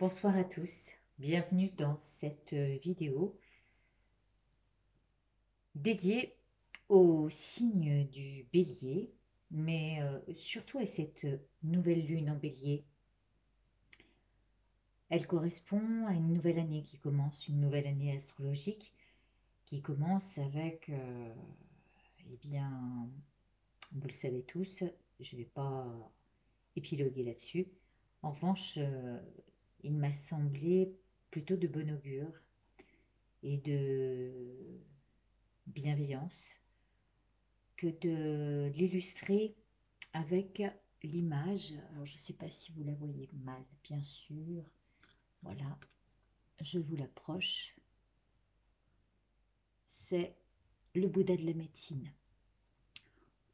Bonsoir à tous, bienvenue dans cette vidéo dédiée au signe du Bélier, mais surtout à cette nouvelle lune en Bélier. Elle correspond à une nouvelle année qui commence, une nouvelle année astrologique qui commence avec, eh bien, vous le savez tous, je ne vais pas épiloguer là-dessus. En revanche, il m'a semblé plutôt de bon augure et de bienveillance que de l'illustrer avec l'image. Alors, je ne sais pas si vous la voyez mal, bien sûr. Voilà, je vous l'approche. C'est le Bouddha de la médecine,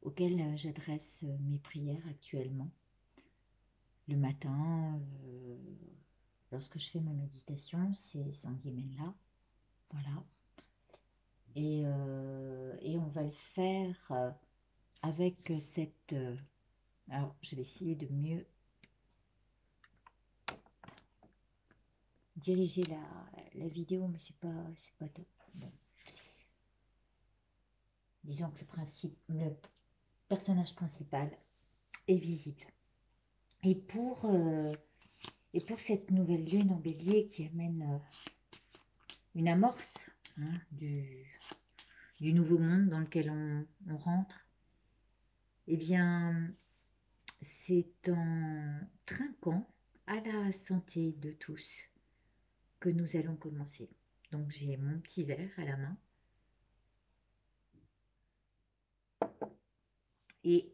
auquel j'adresse mes prières actuellement. Le matin, lorsque je fais ma méditation, c'est Sanguimella. Voilà. Et on va le faire avec cette... alors, je vais essayer de mieux diriger la vidéo, mais c'est pas top. Bon. Disons que le personnage principal est visible. Et pour, et pour cette nouvelle lune en bélier qui amène une amorce, hein, du nouveau monde dans lequel on rentre, eh bien, c'est en trinquant à la santé de tous que nous allons commencer. Donc j'ai mon petit verre à la main et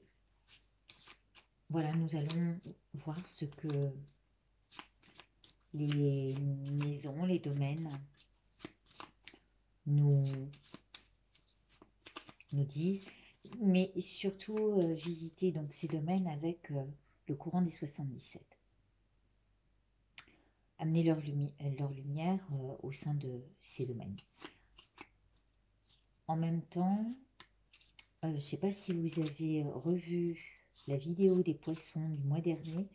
voilà, nous allons voir ce que les maisons, les domaines nous, nous disent, mais surtout visiter donc ces domaines avec le courant des 77. Amener leur lumière au sein de ces domaines. En même temps, je ne sais pas si vous avez revu la vidéo des poissons du mois dernier,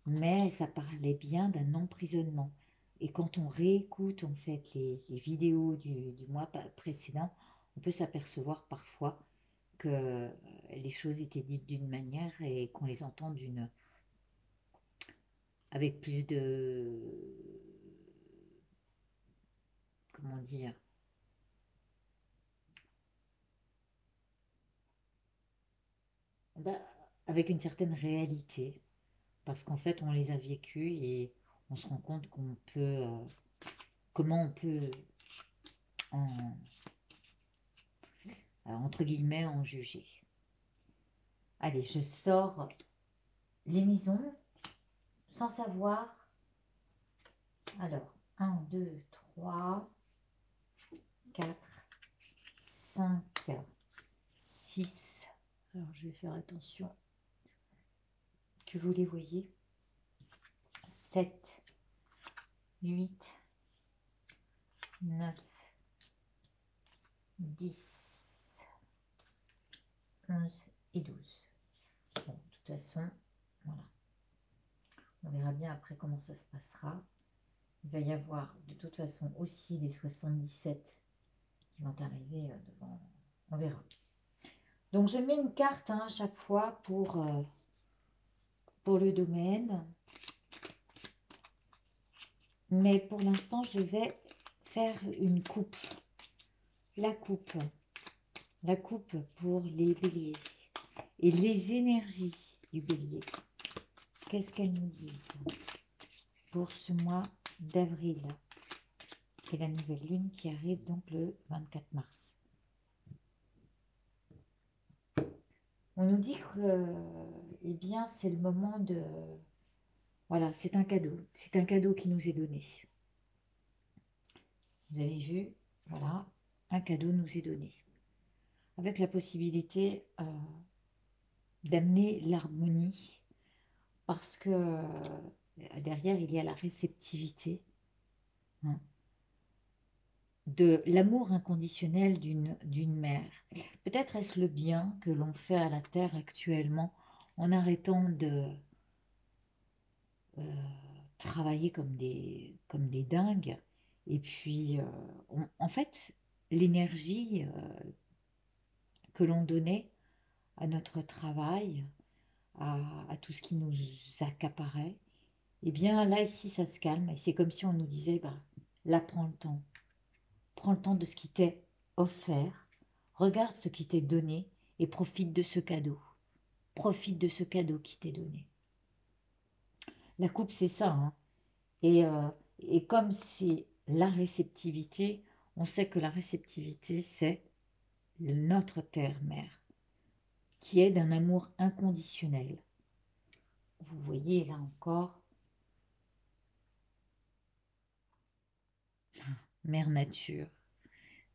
mais ça parlait bien d'un emprisonnement. Et quand on réécoute en fait les vidéos du mois précédent, on peut s'apercevoir parfois que les choses étaient dites d'une manière et qu'on les entend avec plus de, comment dire, bah, avec une certaine réalité, parce qu'en fait on les a vécues et on se rend compte qu'on peut, comment on peut en, entre guillemets en juger. Allez, je sors les maisons sans savoir. Alors, 1, 2, 3, 4, 5, 6. Alors, je vais faire attention que vous les voyez. 7, 8, 9, 10, 11 et 12. Bon, de toute façon, voilà. On verra bien après comment ça se passera. Il va y avoir de toute façon aussi les 77 qui vont arriver devant. On verra. Donc je mets une carte à chaque fois pour le domaine. Mais pour l'instant, je vais faire une coupe. La coupe. La coupe pour les béliers. Et les énergies du bélier. Qu'est-ce qu'elles nous disent pour ce mois d'avril? C'est la nouvelle lune qui arrive donc le 24 mars. On nous dit que, eh bien, c'est le moment de... Voilà, c'est un cadeau. C'est un cadeau qui nous est donné. Vous avez vu, voilà, un cadeau nous est donné. Avec la possibilité d'amener l'harmonie, parce que derrière, il y a la réceptivité, hein, de l'amour inconditionnel d'une mère. Peut-être est-ce le bien que l'on fait à la Terre actuellement en arrêtant de travailler comme des dingues. Et puis, en fait, l'énergie que l'on donnait à notre travail, à tout ce qui nous accaparait, eh bien là, ici, ça se calme. Et c'est comme si on nous disait, bah, là, prends le temps. Prends le temps de ce qui t'est offert. Regarde ce qui t'est donné et profite de ce cadeau. Profite de ce cadeau qui t'est donné. La coupe, c'est ça, hein. Et, euh, et comme c'est la réceptivité, on sait que la réceptivité, c'est notre terre-mère, qui est d'un amour inconditionnel. Vous voyez là encore, mère nature,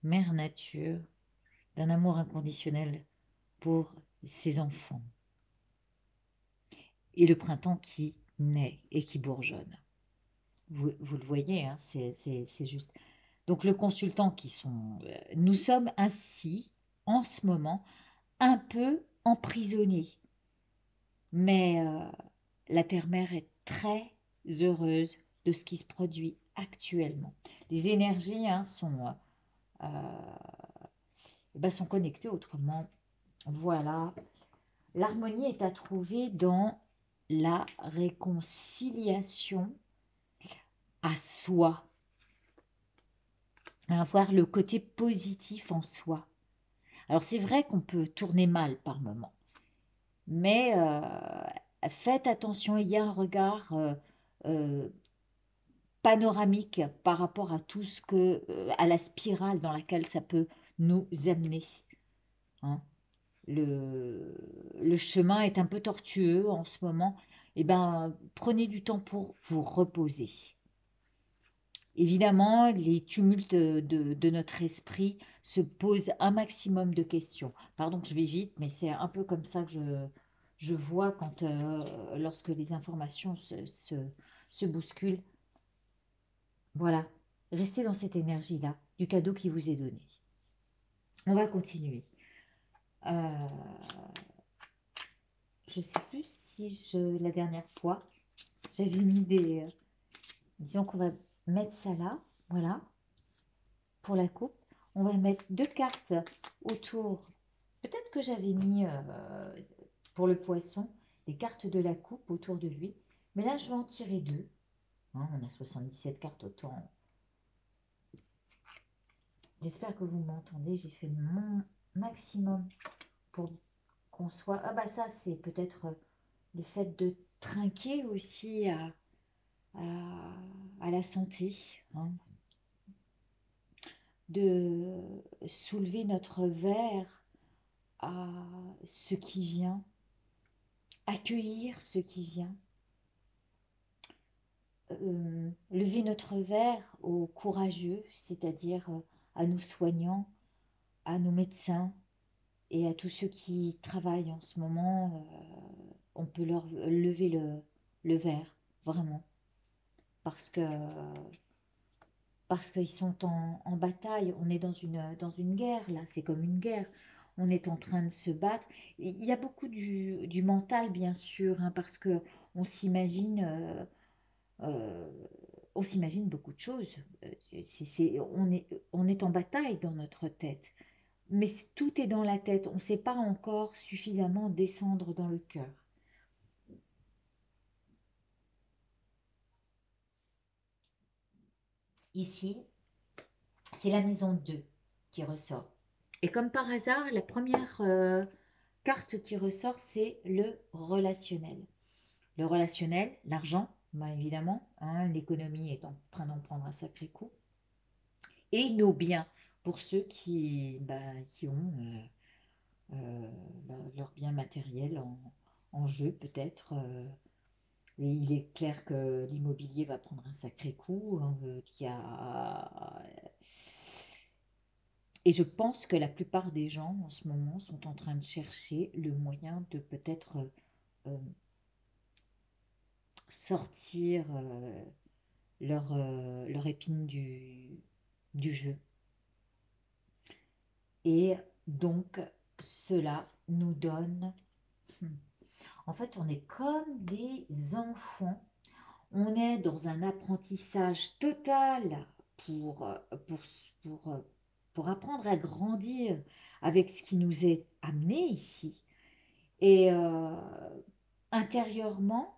mère nature, d'un amour inconditionnel pour ses enfants. Et le printemps qui naît et qui bourgeonne. Vous le voyez, hein, c'est juste. Donc le consultant qui sont... nous sommes ainsi, en ce moment, un peu emprisonnés. Mais la terre-mère est très heureuse de ce qui se produit actuellement. Les énergies hein, sont connectées autrement. Voilà. L'harmonie est à trouver dans la réconciliation à soi, à avoir le côté positif en soi. Alors c'est vrai qu'on peut tourner mal par moments, mais faites attention, il y a un regard euh, panoramique par rapport à tout ce que, à la spirale dans laquelle ça peut nous amener, hein. Le chemin est un peu tortueux en ce moment. Eh ben, prenez du temps pour vous reposer. Évidemment, les tumultes de notre esprit se posent un maximum de questions. Pardon que je vais vite, mais c'est un peu comme ça que je vois quand, lorsque les informations se bousculent. Voilà, restez dans cette énergie-là, du cadeau qui vous est donné. On va continuer. Euh, je ne sais plus si la dernière fois, j'avais mis des... disons qu'on va mettre ça là, voilà, pour la coupe. On va mettre 2 cartes autour. Peut-être que j'avais mis, pour le poisson, les cartes de la coupe autour de lui. Mais là, je vais en tirer 2. Hein, on a 77 cartes autant. J'espère que vous m'entendez. J'ai fait mon maximum pour qu'on soit... Ah bah ça, c'est peut-être le fait de trinquer aussi à la santé, hein, de soulever notre verre à ce qui vient, accueillir ce qui vient, lever notre verre aux courageux, c'est-à-dire à nos soignants, à nos médecins et à tous ceux qui travaillent en ce moment. On peut leur lever le verre, vraiment, parce que parce qu'ils sont en bataille. On est dans une guerre, là, c'est comme une guerre. On est en train de se battre. Il y a beaucoup du mental, bien sûr, hein, parce que on s'imagine euh, on s'imagine beaucoup de choses. On est en bataille dans notre tête. Mais tout est dans la tête. On ne sait pas encore suffisamment descendre dans le cœur. Ici, c'est la maison 2 qui ressort. Et comme par hasard, la première carte qui ressort, c'est le relationnel. Le relationnel, l'argent, bah, évidemment, hein, l'économie est en train d'en prendre un sacré coup. Et nos biens, pour ceux qui ont leurs biens matériels en jeu, peut-être. Il est clair que l'immobilier va prendre un sacré coup, hein, et je pense que la plupart des gens en ce moment sont en train de chercher le moyen de peut-être euh, sortir leur épine du jeu. Et donc, cela nous donne... En fait, on est comme des enfants. On est dans un apprentissage total pour, euh, pour, pour, euh, pour apprendre à grandir avec ce qui nous est amené ici. Et intérieurement,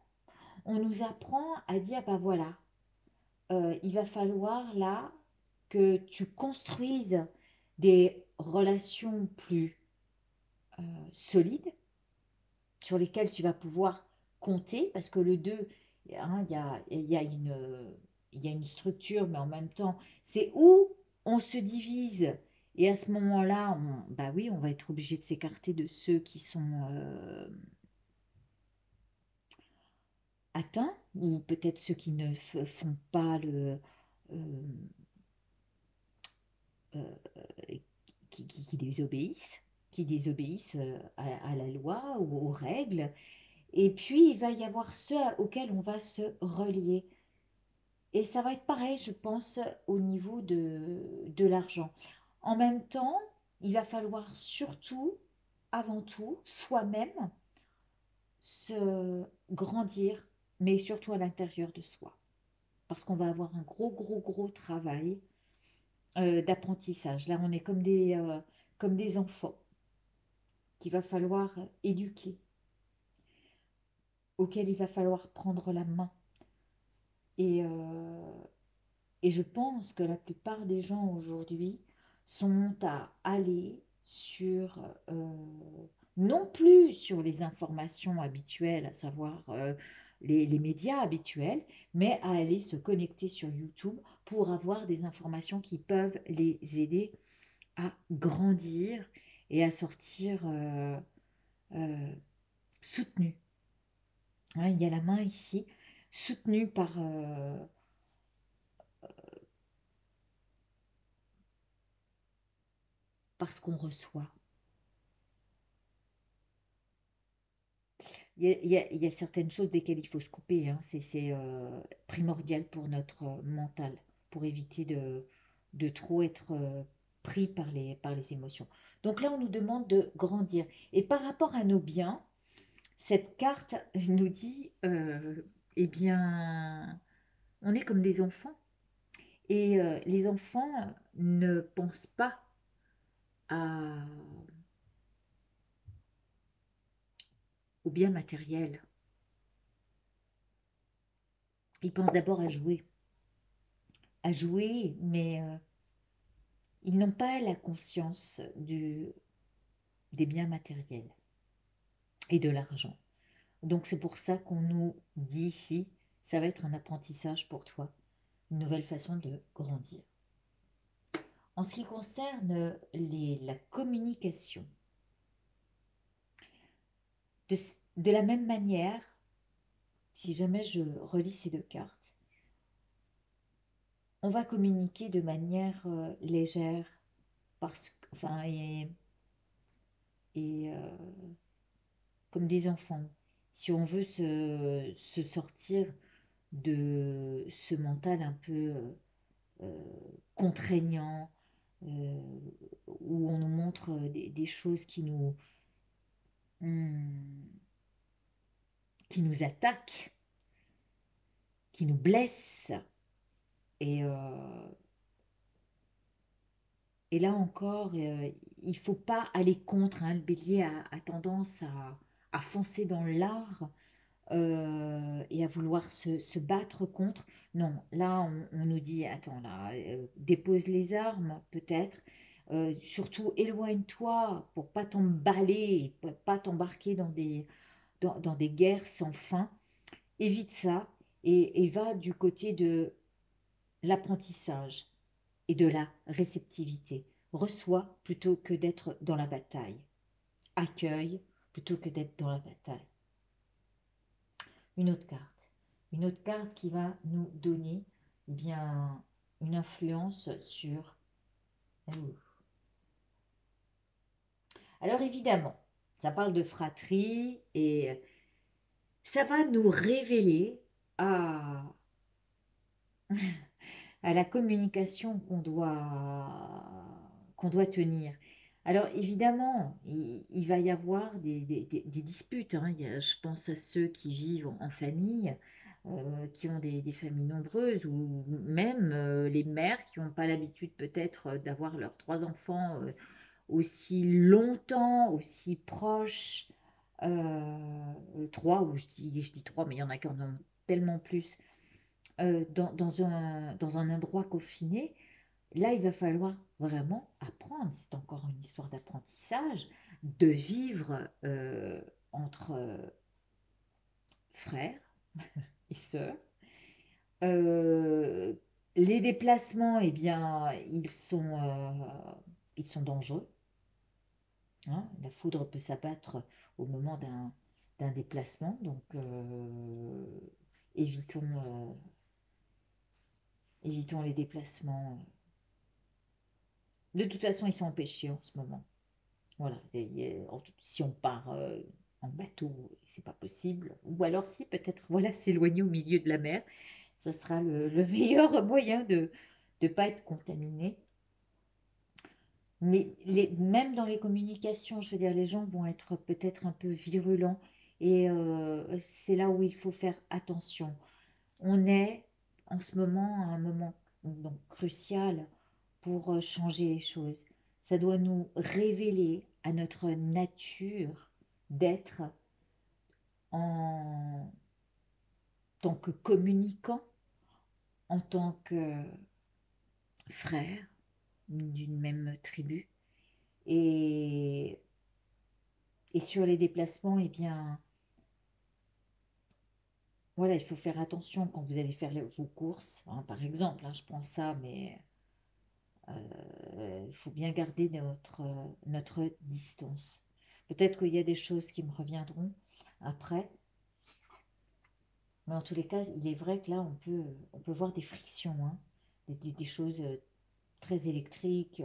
on nous apprend à dire, bah voilà, il va falloir là que tu construises des relations plus solides sur lesquelles tu vas pouvoir compter, parce que le 2, hein, il y a une structure, mais en même temps, c'est où on se divise. Et à ce moment-là, bah oui, on va être obligé de s'écarter de ceux qui sont atteints, ou peut-être ceux qui ne font pas euh, euh, qui désobéissent à la loi ou aux règles. Et puis, il va y avoir ceux auxquels on va se relier. Et ça va être pareil, je pense, au niveau de l'argent. En même temps, il va falloir surtout, avant tout, soi-même, se grandir, mais surtout à l'intérieur de soi. Parce qu'on va avoir un gros, gros, gros travail d'apprentissage. Là, on est comme des enfants qu'il va falloir éduquer, auxquels il va falloir prendre la main. Et, et je pense que la plupart des gens aujourd'hui sont à aller sur, non plus sur les informations habituelles, à savoir les médias habituels, mais à aller se connecter sur YouTube pour avoir des informations qui peuvent les aider à grandir et à sortir euh, soutenus. Hein, il y a la main ici, soutenue par ce qu'on reçoit. Il y a certaines choses desquelles il faut se couper, hein. C'est primordial pour notre mental, pour éviter de trop être pris par les émotions. Donc là, on nous demande de grandir. Et par rapport à nos biens, cette carte nous dit, eh bien, on est comme des enfants. Et les enfants ne pensent pas à, au bien matériel. Ils pensent d'abord à jouer, mais ils n'ont pas la conscience des biens matériels et de l'argent. Donc c'est pour ça qu'on nous dit ici, ça va être un apprentissage pour toi, une nouvelle façon de grandir. En ce qui concerne la communication, de, de la même manière, si jamais je relis ces deux cartes, on va communiquer de manière légère, enfin, et comme des enfants. Si on veut se sortir de ce mental un peu contraignant, euh, où on nous montre des choses hmm, qui nous attaquent, qui nous blessent. Et, euh, et là encore, il ne faut pas aller contre, hein. Le bélier a tendance à foncer dans l'art et à vouloir se battre contre. Non, là, on nous dit, attends, là, dépose les armes, peut-être. Surtout, éloigne-toi pour pas t'emballer, pour pas t'embarquer dans des guerres sans fin. Évite ça et va du côté de l'apprentissage et de la réceptivité. Reçois plutôt que d'être dans la bataille. Accueille plutôt que d'être dans la bataille. Une autre carte. Une autre carte qui va nous donner bien une influence sur nous. Alors évidemment, ça parle de fratrie et ça va nous révéler à, à la communication qu'on doit tenir. Alors évidemment, il va y avoir des disputes, hein. Je pense à ceux qui vivent en famille. qui ont des familles nombreuses, ou même les mères qui n'ont pas l'habitude peut-être d'avoir leurs 3 enfants aussi longtemps, aussi proches. 3, ou je dis 3, mais il y en a qui en ont tellement plus, dans un endroit confiné. Là, il va falloir vraiment apprendre, c'est encore une histoire d'apprentissage, de vivre entre frères et sœurs. Euh, les déplacements, eh bien, ils sont dangereux, hein. La foudre peut s'abattre au moment d'un déplacement, donc évitons, évitons les déplacements. De toute façon, ils sont empêchés en ce moment. Voilà, si on part en bateau, c'est pas possible. Ou alors si, peut-être, voilà, s'éloigner au milieu de la mer, ça sera le meilleur moyen de ne pas être contaminé. Mais même dans les communications, je veux dire, les gens vont être peut-être un peu virulents, et c'est là où il faut faire attention. On est en ce moment à un moment donc crucial pour changer les choses. Ça doit nous révéler à notre nature d'être en tant que communicant, en tant que frère d'une même tribu. Et, et sur les déplacements, eh bien, voilà, il faut faire attention quand vous allez faire vos courses, hein, par exemple, hein, je prends ça, mais il faut bien garder notre distance. Peut-être qu'il y a des choses qui me reviendront après, mais en tous les cas, il est vrai que là, on peut voir des frictions, hein, des choses très électriques.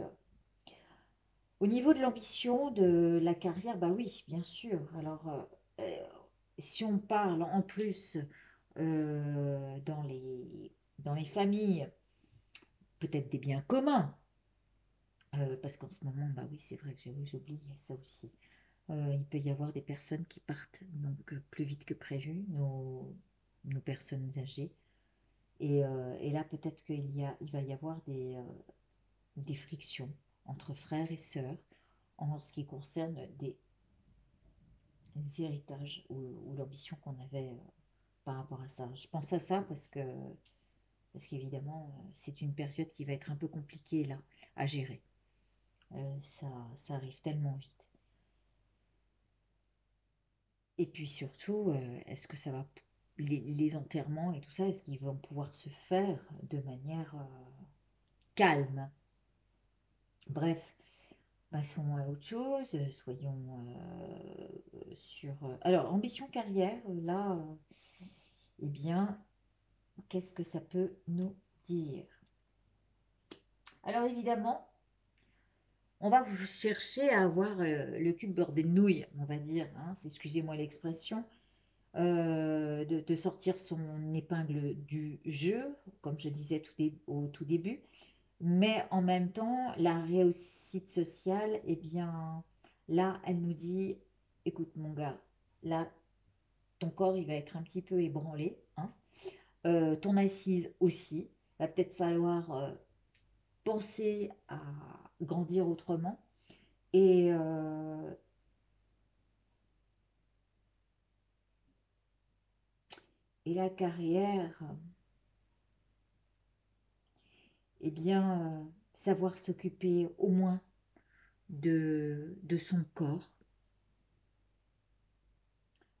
Au niveau de l'ambition, de la carrière, bah oui, bien sûr. Alors, si on parle en plus dans les familles, peut-être des biens communs, parce qu'en ce moment, bah oui, c'est vrai que j'ai oublié ça aussi. Il peut y avoir des personnes qui partent donc plus vite que prévu, nos personnes âgées. Et là, peut-être il va y avoir des frictions entre frères et sœurs en ce qui concerne des héritages, ou l'ambition qu'on avait par rapport à ça. Je pense à ça parce qu'évidemment, c'est une période qui va être un peu compliquée là à gérer. Ça arrive tellement vite. Et puis surtout, est-ce que ça va, les enterrements et tout ça, est-ce qu'ils vont pouvoir se faire de manière calme? Bref, passons à autre chose, soyons sur... alors, ambition carrière, là, eh bien, qu'est-ce que ça peut nous dire? Alors évidemment, on va vous chercher à avoir le cul bordé de nouilles, on va dire, hein, excusez-moi l'expression, de sortir son épingle du jeu, comme je disais au tout début, mais en même temps, la réussite sociale, eh bien, là, elle nous dit, écoute mon gars, là, ton corps, il va être un petit peu ébranlé, hein, ton assise aussi, va peut-être falloir penser à grandir autrement, et, et la carrière, eh bien, savoir s'occuper au moins de son corps.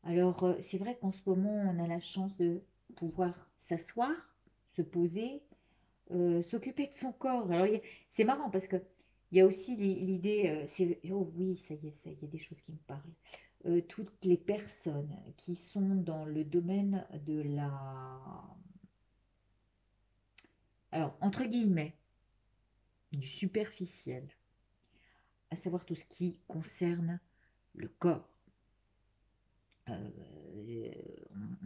Alors, c'est vrai qu'en ce moment, on a la chance de pouvoir s'asseoir, se poser, s'occuper de son corps. Alors, c'est marrant parce que il y a aussi l'idée, oh oui, ça y est, des choses qui me parlent. Toutes les personnes qui sont dans le domaine de alors, entre guillemets, du superficiel, à savoir tout ce qui concerne le corps. On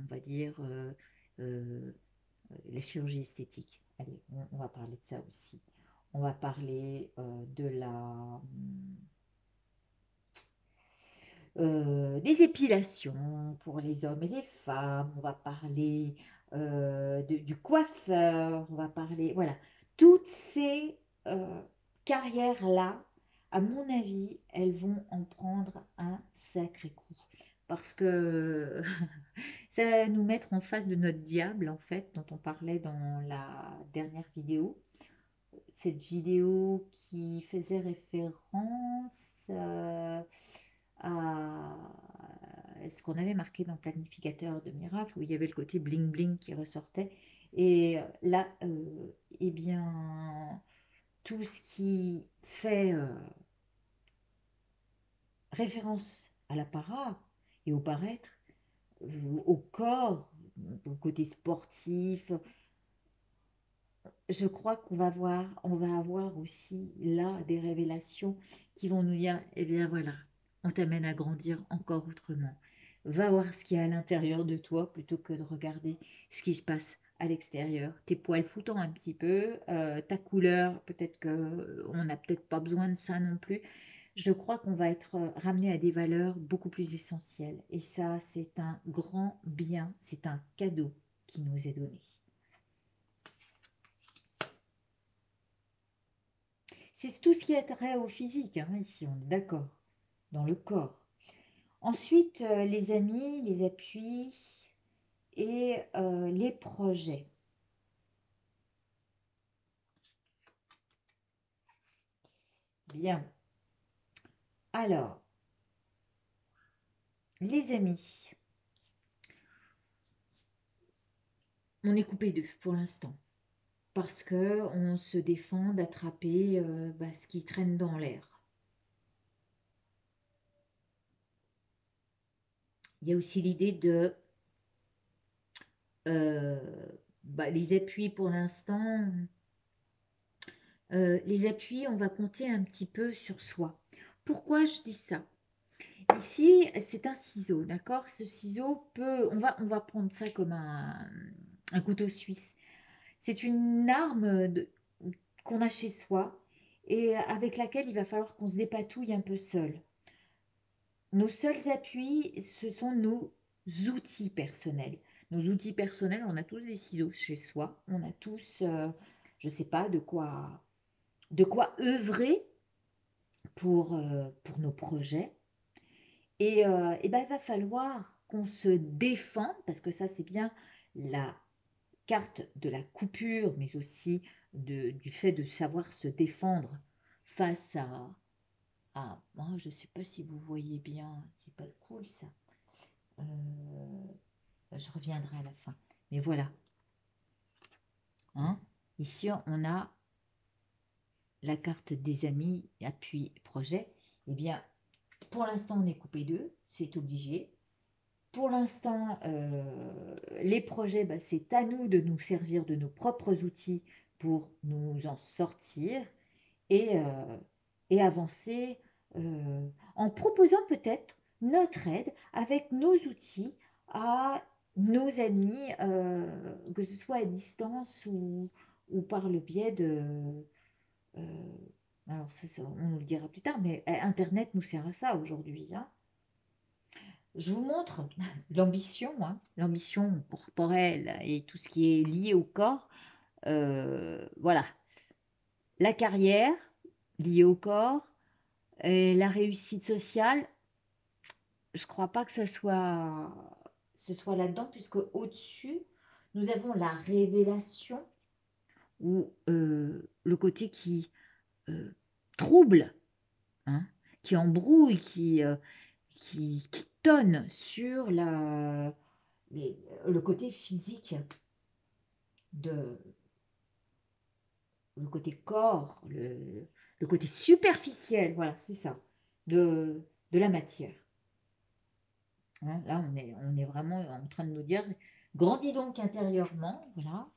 va dire la chirurgie esthétique. Allez, on va parler de ça aussi. On va parler des épilations pour les hommes et les femmes. On va parler du coiffeur, on va parler, voilà. Toutes ces carrières-là, à mon avis, elles vont en prendre un sacré coup. Parce que ça va nous mettre en face de notre diable, en fait, dont on parlait dans la dernière vidéo. Cette vidéo qui faisait référence à ce qu'on avait marqué dans le planificateur de miracle, où il y avait le côté bling bling qui ressortait. Et là, eh bien, tout ce qui fait référence à l'apparat et au paraître, au corps, au côté sportif, je crois on va avoir aussi là des révélations qui vont nous dire, eh bien voilà, on t'amène à grandir encore autrement. Va voir ce qu'il y a à l'intérieur de toi plutôt que de regarder ce qui se passe à l'extérieur. Tes poils foutants un petit peu, ta couleur, peut-être que on n'a peut-être pas besoin de ça non plus. Je crois qu'on va être ramené à des valeurs beaucoup plus essentielles. Et ça, c'est un grand bien, c'est un cadeau qui nous est donné. C'est tout ce qui est trait au physique, hein, ici, on est d'accord, dans le corps. Ensuite, les amis, les appuis et les projets. Bien. Alors, les amis, on est coupé d'eux pour l'instant. Parce que on se défend d'attraper ce qui traîne dans l'air. Il y a aussi l'idée de les appuis pour l'instant. Les appuis, on va compter un petit peu sur soi. Pourquoi je dis ça? Ici, c'est un ciseau, d'accord? Ce ciseau peut, on va prendre ça comme un couteau suisse. C'est une arme qu'on a chez soi et avec laquelle il va falloir qu'on se dépatouille un peu seul. Nos seuls appuis, ce sont nos outils personnels. Nos outils personnels, on a tous des ciseaux chez soi. On a tous, je ne sais pas, de quoi œuvrer pour nos projets. Et ben, il va falloir qu'on se défende, parce que ça c'est bien la carte de la coupure, mais aussi du fait de savoir se défendre face je ne sais pas si vous voyez bien, c'est pas cool ça. Je reviendrai à la fin. Mais voilà. Hein, ici, on a la carte des amis, appui, projet. Eh bien, pour l'instant, on est coupé d'eux, c'est obligé. Pour l'instant, les projets, c'est à nous de nous servir de nos propres outils pour nous en sortir et, avancer en proposant peut-être notre aide avec nos outils à nos amis, que ce soit à distance ou par le biais de... alors ça, on nous le dira plus tard, mais Internet nous sert à ça aujourd'hui, hein. Je vous montre l'ambition, hein, l'ambition corporelle et tout ce qui est lié au corps. Voilà, la carrière liée au corps, et la réussite sociale. Je ne crois pas que ce soit là-dedans, puisque au-dessus, nous avons la révélation ou le côté qui trouble, hein, qui embrouille, qui tonne sur le côté physique, le côté corps, le côté superficiel, voilà, c'est ça, de la matière. Hein, là, on est vraiment en train de nous dire, grandis donc intérieurement, voilà.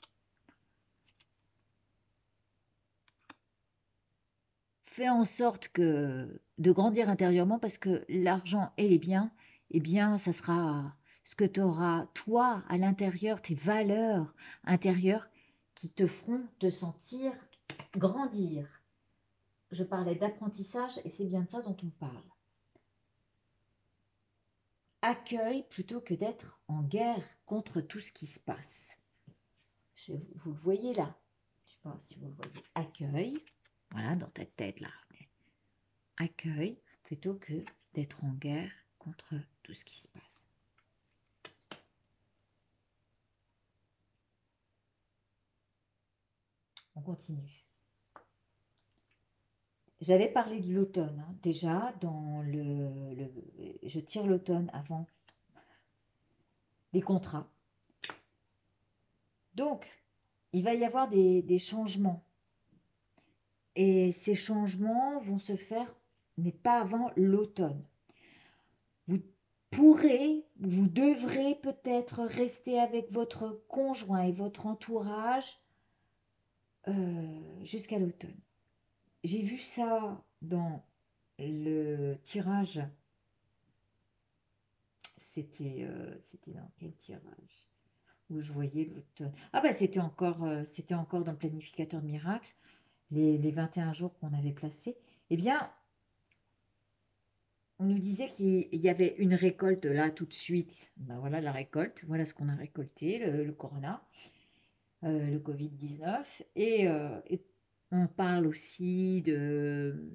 Fais en sorte de grandir intérieurement, parce que l'argent et les biens, eh bien, ça sera ce que tu auras, toi, à l'intérieur, tes valeurs intérieures qui te feront te sentir grandir. Je parlais d'apprentissage et c'est bien de ça dont on parle. Accueille plutôt que d'être en guerre contre tout ce qui se passe. vous le voyez là. Je ne sais pas si vous le voyez. Accueil. Voilà, dans ta tête là. Accueil plutôt que d'être en guerre contre tout ce qui se passe. On continue. J'avais parlé de l'automne, hein. Déjà, je tire l'automne avant les contrats. Donc, il va y avoir des changements. Et ces changements vont se faire, mais pas avant l'automne. Vous pourrez, vous devrez peut-être rester avec votre conjoint et votre entourage jusqu'à l'automne. J'ai vu ça dans le tirage. C'était dans quel tirage où je voyais l'automne. Ah bah c'était encore dans le planificateur de miracle, les 21 jours qu'on avait placés. Eh bien, on nous disait qu'il y avait une récolte là tout de suite. Ben voilà la récolte, voilà ce qu'on a récolté, le corona, le Covid-19. Et on parle aussi de...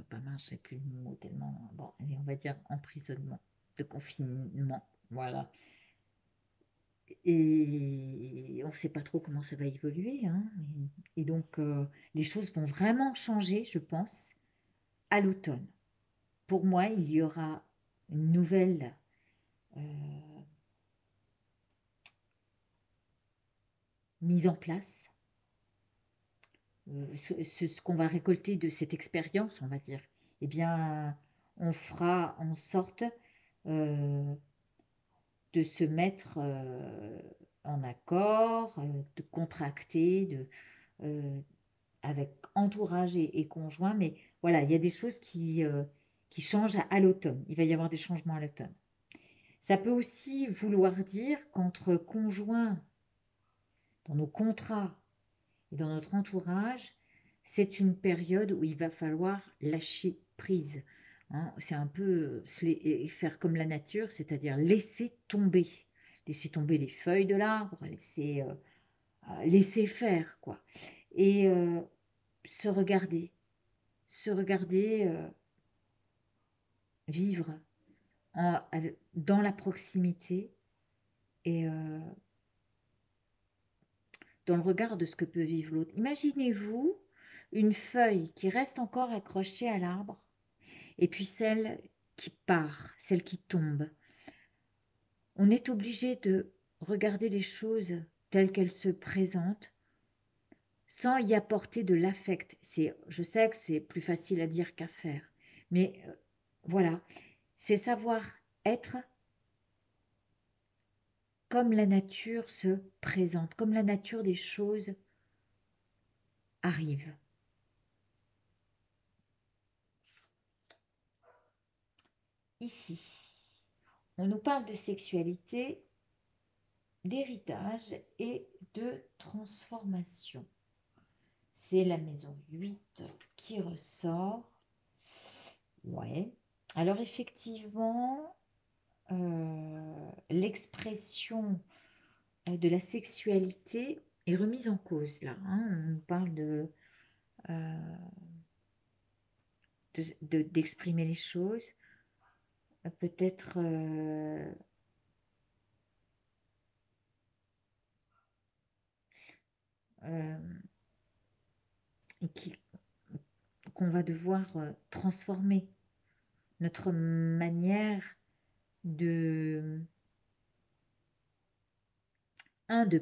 pas mince, je sais plus le mot tellement... Bon, allez, on va dire emprisonnement, de confinement, voilà. Et on ne sait pas trop comment ça va évoluer, hein. Et donc, les choses vont vraiment changer, je pense, à l'automne. Pour moi, il y aura une nouvelle mise en place. Ce qu'on va récolter de cette expérience, on va dire, eh bien, on fera en sorte de se mettre en accord, de contracter, avec entourage et conjoint. Mais voilà, il y a des choses qui changent à l'automne. Il va y avoir des changements à l'automne. Ça peut aussi vouloir dire qu'entre conjoints, dans nos contrats et dans notre entourage, c'est une période où il va falloir lâcher prise. Hein. C'est un peu faire comme la nature, c'est-à-dire laisser tomber les feuilles de l'arbre, laisser faire, quoi. Et se regarder, vivre dans la proximité et dans le regard de ce que peut vivre l'autre. Imaginez-vous une feuille qui reste encore accrochée à l'arbre et puis celle qui part, celle qui tombe. On est obligé de regarder les choses telles qu'elles se présentent sans y apporter de l'affect. Je sais que c'est plus facile à dire qu'à faire, mais voilà, c'est savoir être comme la nature se présente, comme la nature des choses arrive. Ici, on nous parle de sexualité, d'héritage et de transformation. C'est la maison 8 qui ressort. Ouais. Alors effectivement, l'expression de la sexualité est remise en cause là. Hein. On nous parle d'exprimer les choses. Peut-être qu'on va devoir transformer notre manière de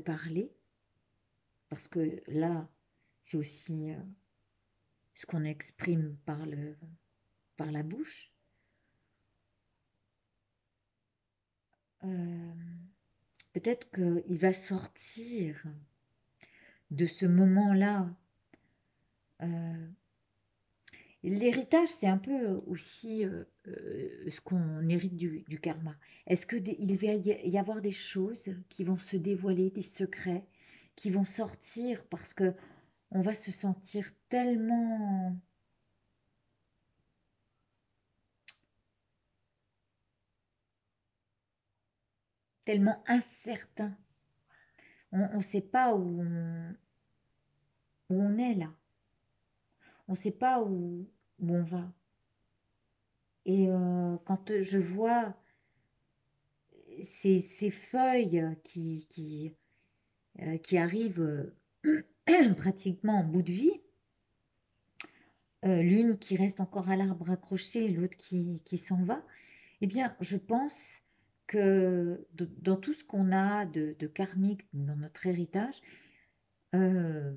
parler, parce que là, c'est aussi ce qu'on exprime par la bouche. Peut-être qu'il va sortir de ce moment-là. L'héritage, c'est un peu aussi ce qu'on hérite du karma. Est-ce qu'il va y avoir des choses qui vont se dévoiler, des secrets qui vont sortir parce que on va se sentir tellement tellement incertain. On ne sait pas où on est là. On ne sait pas où on va. Et quand je vois ces feuilles qui arrivent pratiquement en bout de vie, l'une qui reste encore à l'arbre accrochée, l'autre qui s'en va, eh bien, je pense que dans tout ce qu'on a de karmique dans notre héritage, euh,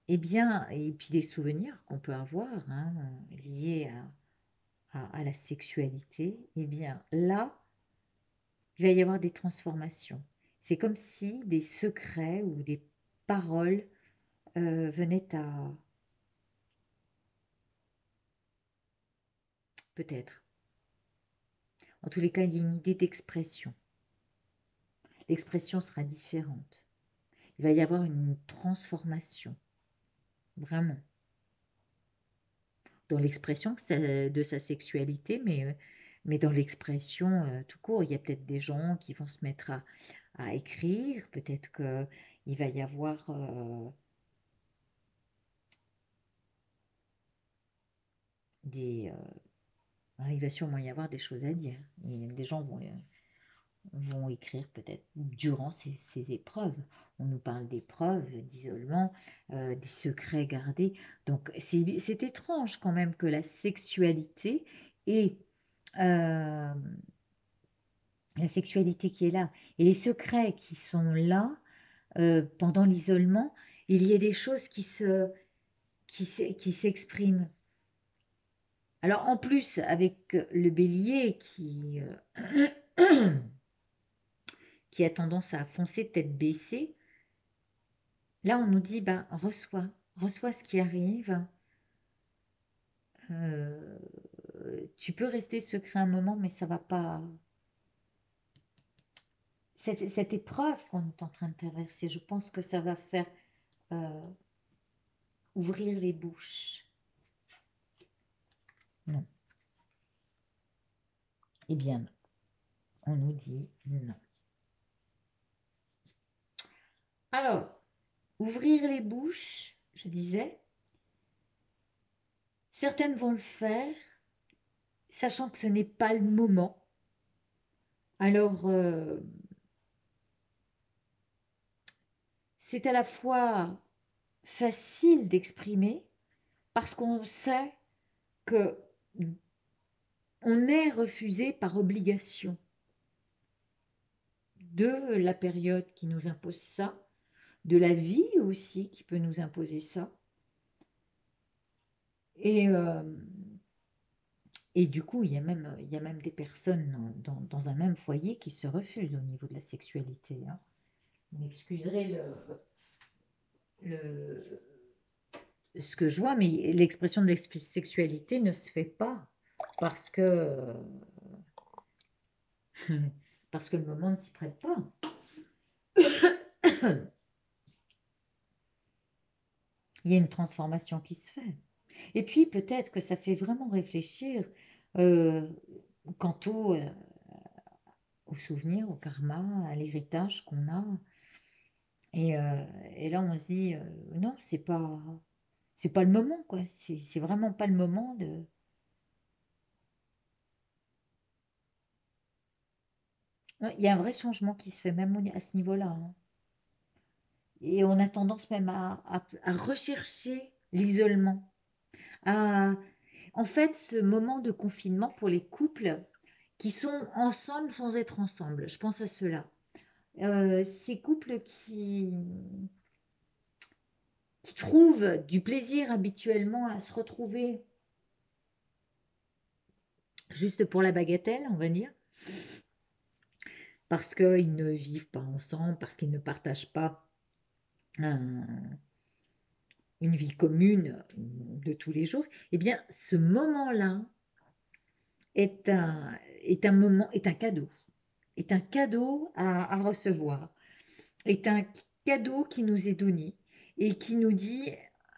eh bien, et puis des souvenirs qu'on peut avoir hein, liés à la sexualité, eh bien, là, il va y avoir des transformations. C'est comme si des secrets ou des paroles venaient à... Peut-être. En tous les cas, il y a une idée d'expression. L'expression sera différente. Il va y avoir une transformation, vraiment, dans l'expression de sa sexualité, mais dans l'expression tout court. Il y a peut-être des gens qui vont se mettre à écrire, peut-être qu'il va y avoir il va sûrement y avoir des choses à dire. Et des gens vont écrire peut-être durant ces épreuves. On nous parle d'épreuves, d'isolement, des secrets gardés. Donc c'est étrange quand même que la sexualité et la sexualité qui est là et les secrets qui sont là pendant l'isolement, il y ait des choses qui s'expriment. Alors en plus avec le bélier qui a tendance à foncer tête baissée, là on nous dit bah, reçois ce qui arrive. Euh, tu peux rester secret un moment, mais ça va pas. Cette épreuve qu'on est en train de traverser, je pense que ça va faire ouvrir les bouches. Non. Eh bien, on nous dit non. Alors, ouvrir les bouches, je disais, certaines vont le faire, sachant que ce n'est pas le moment. Alors, c'est à la fois facile d'exprimer, parce qu'on sait que on est refusé par obligation de la période qui nous impose ça, de la vie aussi qui peut nous imposer ça. Et du coup, il y a même des personnes dans un même foyer qui se refusent au niveau de la sexualité. Hein. Vous m'excuserez ce que je vois, mais l'expression de la sexualité ne se fait pas parce que, parce que le moment ne s'y prête pas. Il y a une transformation qui se fait. Et puis peut-être que ça fait vraiment réfléchir euh, quant au souvenir, au karma, à l'héritage qu'on a. Et là, on se dit, non, c'est pas le moment, quoi. C'est vraiment pas le moment de. Ouais, il y a un vrai changement qui se fait même à ce niveau-là. Hein. Et on a tendance même à rechercher l'isolement. À... En fait, ce moment de confinement pour les couples qui sont ensemble sans être ensemble, je pense à cela. Ces couples qui trouvent du plaisir habituellement à se retrouver juste pour la bagatelle, on va dire, parce qu'ils ne vivent pas ensemble, parce qu'ils ne partagent pas une vie commune de tous les jours, eh bien, ce moment-là est un moment, est un cadeau à recevoir, est un cadeau qui nous est donné et qui nous dit,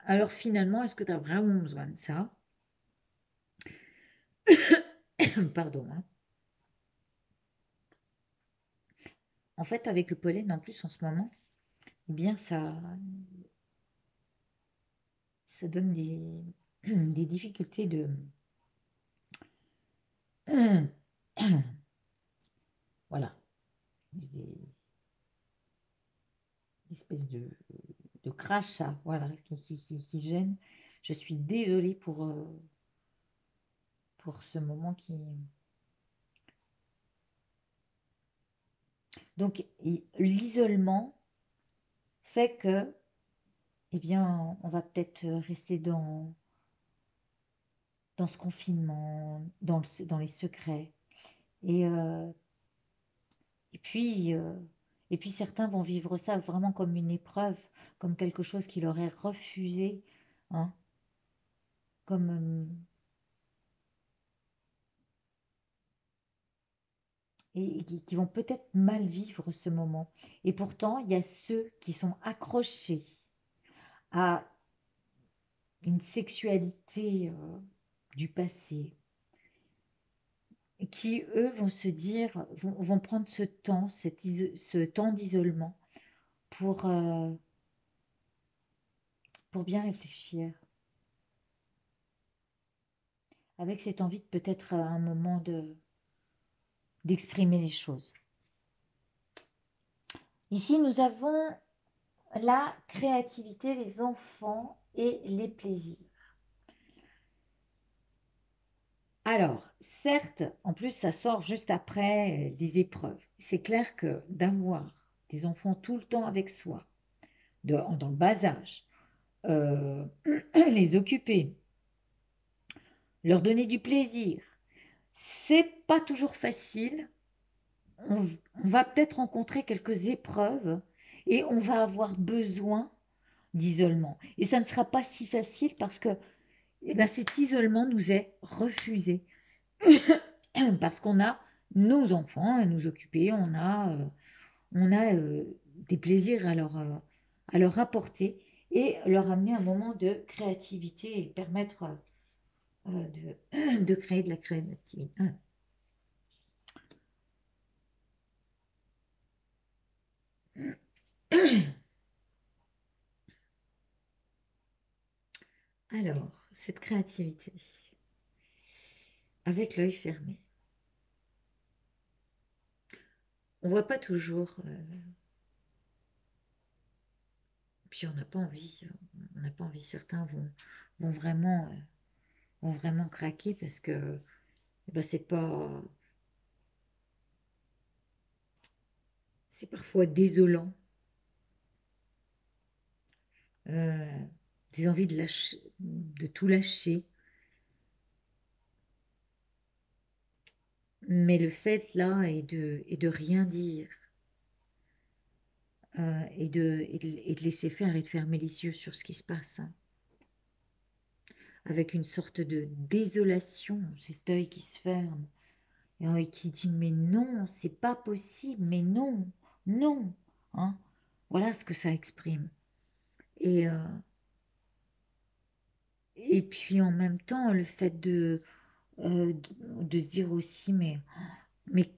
alors finalement, est-ce que tu as vraiment besoin de ça? Pardon. Hein. en fait, avec le pollen, en plus, en ce moment, eh bien, ça donne des difficultés de... Voilà, des espèces de crachats, voilà, qui gênent. Je suis désolée pour ce moment qui... Donc, l'isolement fait que, eh bien, on va peut-être rester dans ce confinement, dans les secrets. Et, euh, et puis, euh, et puis certains vont vivre ça vraiment comme une épreuve, comme quelque chose qui leur est refusé, hein, comme et qui vont peut-être mal vivre ce moment. Et pourtant, il y a ceux qui sont accrochés à une sexualité du passé, qui eux vont se dire, vont prendre ce temps, ce temps d'isolement pour bien réfléchir, avec cette envie de peut-être à un moment d'exprimer les choses. Ici, nous avons la créativité, les enfants et les plaisirs. Alors, certes, en plus, ça sort juste après des épreuves. C'est clair que d'avoir des enfants tout le temps avec soi, dans le bas âge, euh, les occuper, leur donner du plaisir, c'est pas toujours facile. On va peut-être rencontrer quelques épreuves et on va avoir besoin d'isolement. Et ça ne sera pas si facile parce que eh ben, cet isolement nous est refusé. Parce qu'on a nos enfants à nous occuper, on a des plaisirs à leur apporter et leur amener un moment de créativité et permettre de créer de la créativité. Alors, cette créativité, avec l'œil fermé, on voit pas toujours, puis on n'a pas envie, certains vont vont vraiment craquer parce que bah, c'est parfois désolant, euh, des envies de tout lâcher. Mais le fait là est de rien dire et de laisser faire et de fermer les yeux sur ce qui se passe, hein. Avec une sorte de désolation, cet œil qui se ferme et qui dit mais non, c'est pas possible, mais non, non, hein. Voilà ce que ça exprime. Et, euh, et puis en même temps, le fait de se dire aussi mais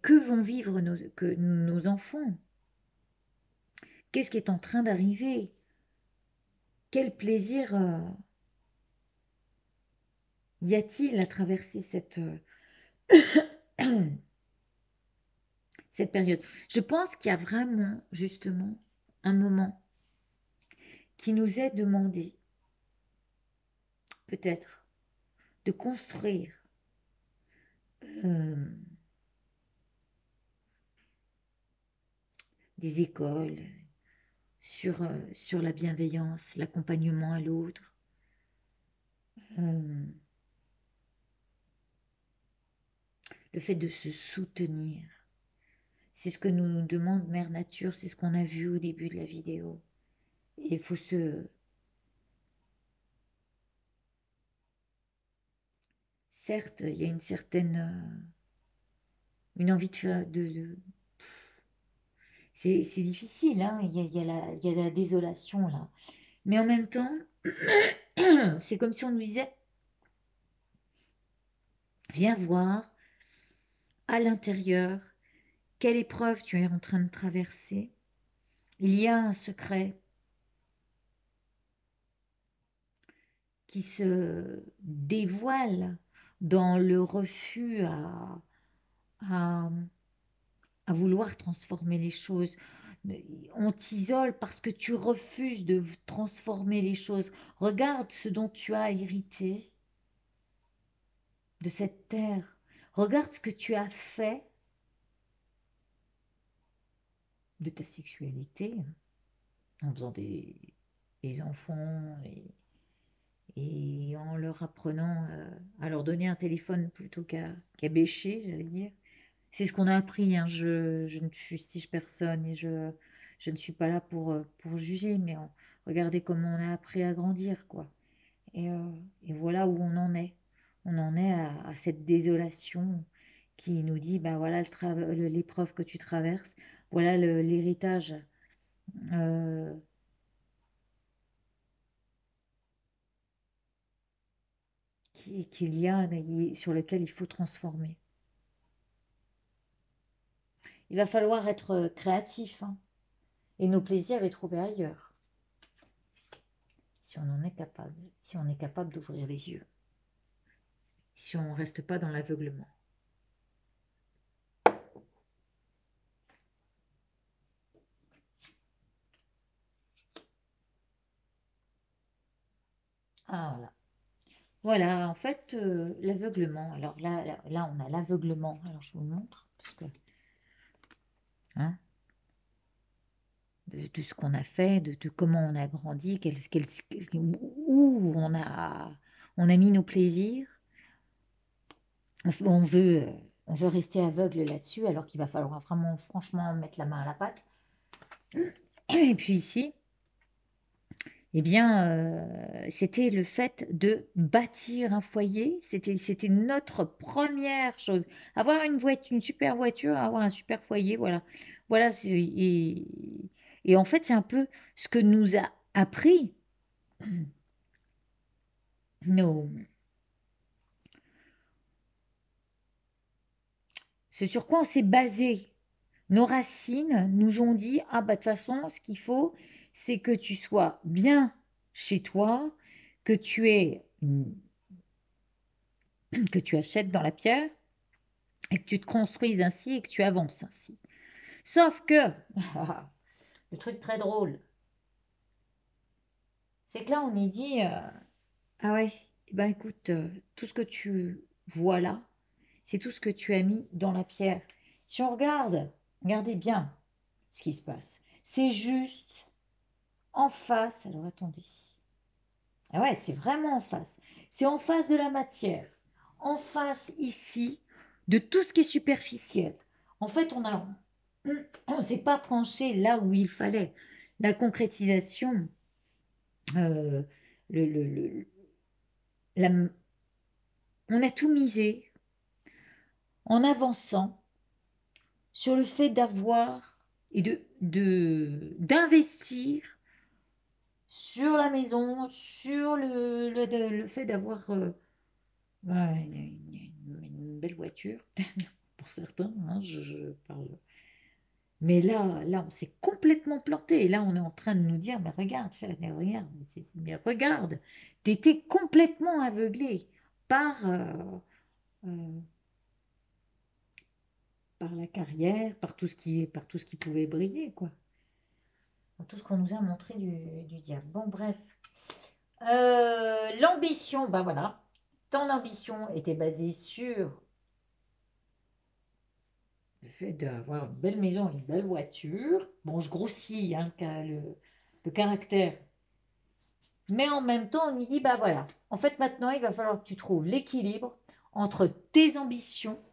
que vont vivre nos enfants? Qu'est-ce qui est en train d'arriver? Quel plaisir y a-t-il à traverser cette période? Je pense qu'il y a vraiment, justement, un moment qui nous est demandé, peut-être, de construire euh, des écoles sur la bienveillance, l'accompagnement à l'autre, euh, le fait de se soutenir. C'est ce que nous demande Mère Nature, c'est ce qu'on a vu au début de la vidéo. Et il faut certes, il y a une certaine, une envie de faire, c'est difficile, hein, il y a la désolation là. Mais en même temps, c'est comme si on nous disait, viens voir à l'intérieur quelle épreuve tu es en train de traverser. Il y a un secret qui se dévoile dans le refus à, à vouloir transformer les choses. On t'isole parce que tu refuses de transformer les choses. Regarde ce dont tu as hérité de cette terre. Regarde ce que tu as fait de ta sexualité en faisant des enfants et en leur apprenant à leur donner un téléphone plutôt qu'à bêcher, j'allais dire. C'est ce qu'on a appris, hein. Je ne fustige personne et je ne suis pas là pour juger, mais regardez comment on a appris à grandir, quoi. Et, euh, et voilà où on en est. On en est à cette désolation qui nous dit, bah voilà l'épreuve que tu traverses, voilà l'héritage euh, qu'il y a sur lequel il faut transformer. Il va falloir être créatif, hein, et nos plaisirs les trouver ailleurs, si on en est capable, si on est capable d'ouvrir les yeux, si on ne reste pas dans l'aveuglement. Ah voilà. Voilà, en fait, l'aveuglement. Alors là, on a l'aveuglement. Alors je vous le montre, parce que, hein, de ce qu'on a fait, de comment on a grandi, où on a mis nos plaisirs. On veut, euh, on veut rester aveugle là-dessus, alors qu'il va falloir vraiment, franchement, mettre la main à la pâte. Et puis ici, eh bien, c'était le fait de bâtir un foyer. C'était notre première chose. Avoir une voiture, une super voiture, avoir un super foyer, voilà. Voilà. Et en fait, c'est un peu ce que nous a appris nos, ce sur quoi on s'est basé. Nos racines nous ont dit, ah bah de toute façon, ce qu'il faut, c'est que tu sois bien chez toi, que tu aies, que tu achètes dans la pierre et que tu te construises ainsi et que tu avances ainsi. Sauf que, le truc très drôle, c'est que là, on y dit, ah ouais, ben écoute, tout ce que tu vois là, c'est tout ce que tu as mis dans la pierre. Si on regarde, regardez bien ce qui se passe. C'est juste en face, alors attendez. Ah ouais, c'est vraiment en face. C'est en face de la matière. En face ici de tout ce qui est superficiel. En fait, on s'est pas penché là où il fallait. La concrétisation, euh, le, le- le- la- on a tout misé en avançant sur le fait d'avoir et d'investir sur la maison, sur le fait d'avoir ouais, une belle voiture pour certains, hein, je parle. Mais là, on s'est complètement planté. Et là, on est en train de nous dire, mais regarde, mais regarde, t'étais complètement aveuglé par, euh, par la carrière, par tout ce qui pouvait briller, quoi. Par tout ce qu'on nous a montré du diable. Bon, bref. L'ambition, bah voilà. Ton ambition était basée sur le fait d'avoir une belle maison, une belle voiture. Bon, je grossis hein, le caractère. Mais en même temps, on lui dit, bah voilà, en fait maintenant, il va falloir que tu trouves l'équilibre entre tes ambitions,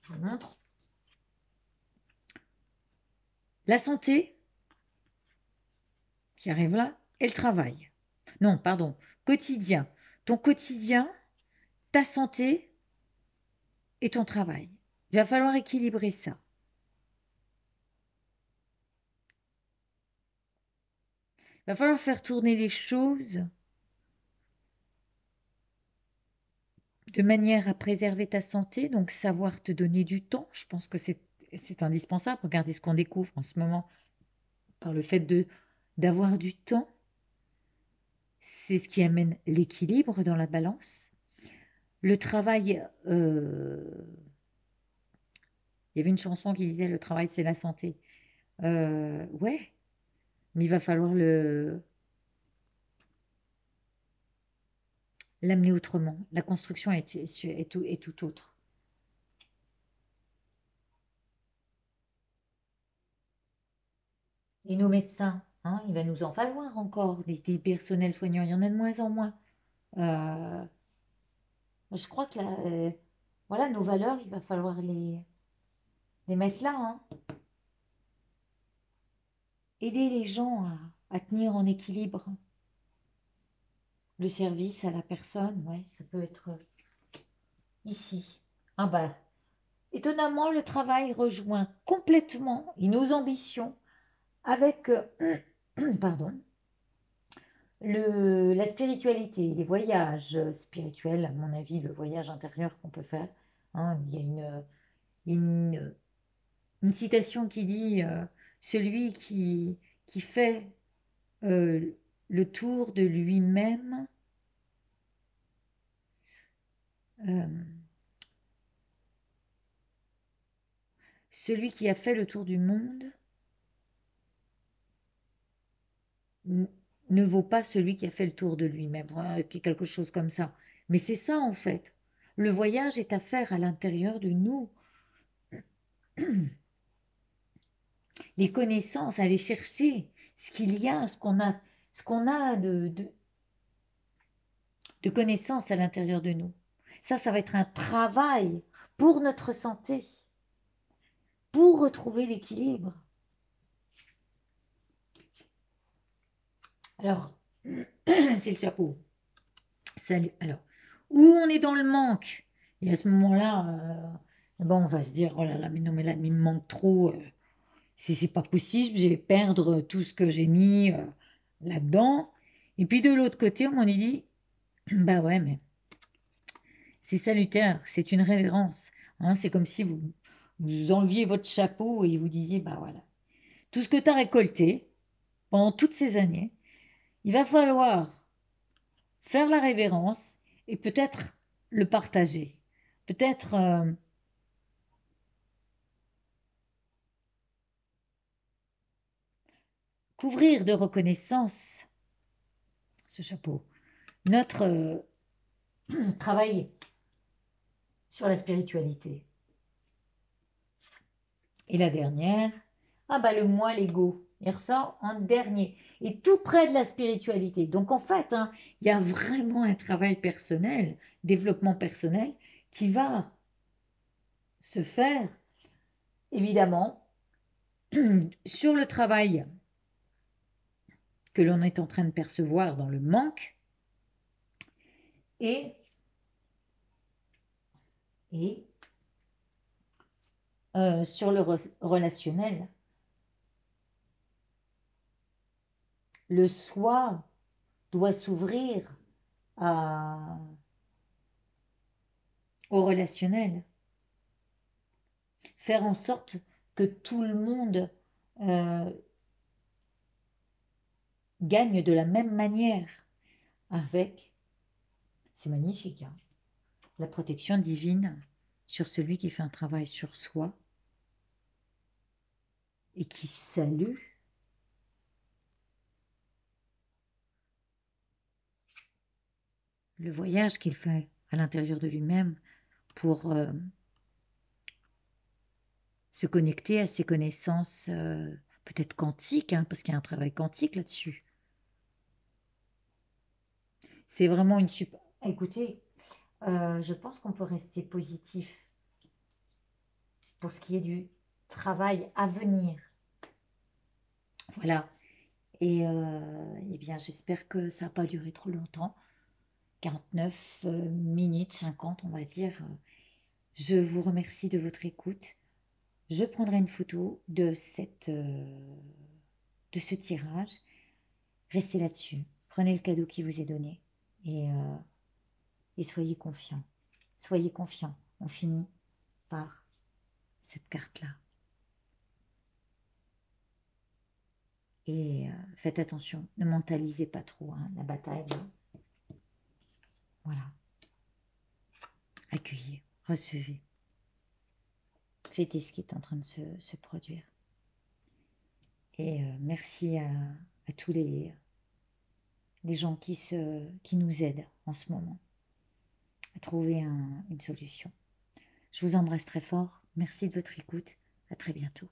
je vous montre, la santé, qui arrive là, et le travail. Non, pardon, quotidien. Ton quotidien, ta santé et ton travail. Il va falloir équilibrer ça. Il va falloir faire tourner les choses de manière à préserver ta santé, donc savoir te donner du temps. Je pense que c'est c'est indispensable. Regardez ce qu'on découvre en ce moment par le fait d'avoir du temps. C'est ce qui amène l'équilibre dans la balance. Le travail, il y avait une chanson qui disait le travail c'est la santé. Ouais, mais il va falloir l'amener autrement. La construction est tout autre. Et nos médecins, hein, il va nous en falloir encore des personnels soignants. Il y en a de moins en moins. Euh, je crois que là, voilà, nos valeurs, il va falloir les mettre là, hein. Aider les gens à tenir en équilibre le service à la personne, ouais, ça peut être ici. Ah bah, étonnamment, le travail rejoint complètement et nos ambitions avec, pardon, la spiritualité, les voyages spirituels, à mon avis, le voyage intérieur qu'on peut faire. Hein, il y a une, une citation qui dit celui qui fait euh, le tour de lui-même, euh, celui qui a fait le tour du monde ne vaut pas celui qui a fait le tour de lui-même, quelque chose comme ça. Mais c'est ça en fait. Le voyage est à faire à l'intérieur de nous. Les connaissances, aller chercher ce qu'il y a, ce qu'on a de connaissances à l'intérieur de nous. Ça va être un travail pour notre santé, pour retrouver l'équilibre. Alors, c'est le chapeau. Salut. Alors, où on est dans le manque, et à ce moment-là, bon, on va se dire, oh là là, mais non, mais là, il me manque trop. C'est pas possible, je vais perdre tout ce que j'ai mis là-dedans. Et puis de l'autre côté, on lui dit, bah ouais, mais c'est salutaire, c'est une révérence. Hein, c'est comme si vous enleviez votre chapeau et vous disiez, bah voilà, tout ce que tu as récolté pendant toutes ces années, il va falloir faire la révérence et peut-être le partager. Peut-être couvrir de reconnaissance ce chapeau. Notre travail sur la spiritualité. Et la dernière, ah bah le moi, l'ego, il ressort en dernier. Et tout près de la spiritualité. Donc en fait, hein, il y a vraiment un travail personnel, développement personnel, qui va se faire, évidemment, sur le travail que l'on est en train de percevoir dans le manque et, et sur le relationnel. Le soi doit s'ouvrir au relationnel. Faire en sorte que tout le monde euh, gagne de la même manière avec, c'est magnifique, hein, la protection divine sur celui qui fait un travail sur soi et qui salue le voyage qu'il fait à l'intérieur de lui-même pour se connecter à ses connaissances peut-être quantiques, hein, parce qu'il y a un travail quantique là-dessus. C'est vraiment une super... Écoutez, je pense qu'on peut rester positif pour ce qui est du travail à venir. Voilà. Et eh bien, j'espère que ça n'a pas duré trop longtemps. 49 minutes 50, on va dire. Je vous remercie de votre écoute. Je prendrai une photo de ce tirage. Restez là-dessus. Prenez le cadeau qui vous est donné et soyez confiants. Soyez confiants. On finit par cette carte-là. Et faites attention, ne mentalisez pas trop hein, la bataille. Voilà. Accueillez, recevez. Fêtez ce qui est en train de se produire. Et merci à tous les gens qui nous aident en ce moment à trouver une solution. Je vous embrasse très fort. Merci de votre écoute. À très bientôt.